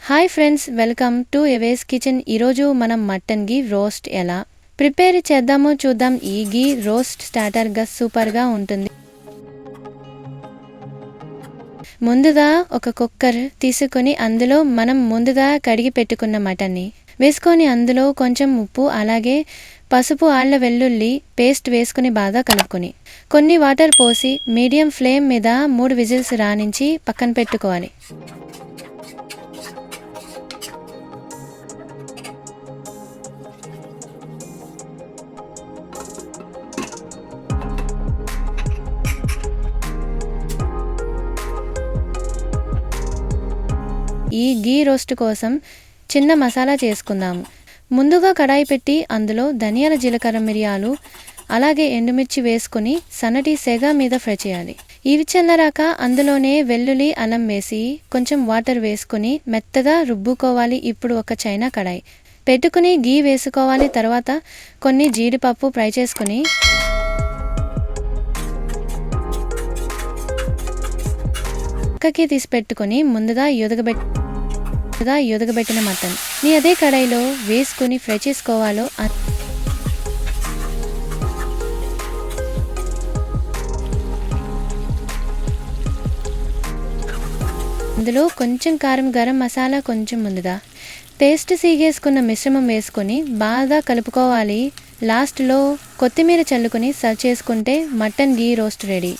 Hi friends, welcome to Eva's kitchen. ఈరోజు మనం mutton ghee roast ఎలా ప్రిపేర్ చేద్దామో చూద్దాం. ఈ గీ రోస్ట్ స్టార్టర్గా సూపర్గా ఉంటుంది. ముందుగా ఒక కుక్కర్ తీసుకొని అందులో మనం ముందుగా కడిగి పెట్టుకున్న మటన్ని వేసుకొని అందులో కొంచెం ఉప్పు, అలాగే పసుపు, అల్లం వెల్లుల్లి పేస్ట్ వేసుకుని బాగా కలుపుకొని కొన్ని వాటర్ పోసి మీడియం ఫ్లేమ్ మీద 3 విజిల్స్ రానించి పక్కన పెట్టుకోవాలి. ఈ గీ రోస్ట్ కోసం చిన్న మసాలా చేసుకుందాము. ముందుగా కడాయి పెట్టి అందులో ధనియాల, జీలకర్ర, మిరియాలు, అలాగే ఎండుమిర్చి వేసుకుని సన్నటి సెగ మీద ఫ్రై చేయాలి. ఇవి చల్లారాక అందులోనే వెల్లుల్లి, అల్లం వేసి కొంచెం వాటర్ వేసుకుని మెత్తగా రుబ్బుకోవాలి. ఇప్పుడు ఒక చైనా కడాయి పెట్టుకుని గీ వేసుకోవాలి. తర్వాత కొన్ని జీడిపప్పు ఫ్రై చేసుకుని పక్కకి తీసి పెట్టుకుని ముందుగా ఎదగబెట్టిన మటన్ ని అదే కడాయిలో వేసుకుని ఫ్రై చేసుకోవాలో. అందులో కొంచెం కారం, గరం మసాలా, కొంచెం ముందుగా పేస్ట్ సీగేసుకున్న మిశ్రమం వేసుకొని బాగా కలుపుకోవాలి. లాస్ట్లో కొత్తిమీర చల్లుకొని సర్వ్ చేసుకుంటే మటన్ గీ రోస్ట్ రెడీ.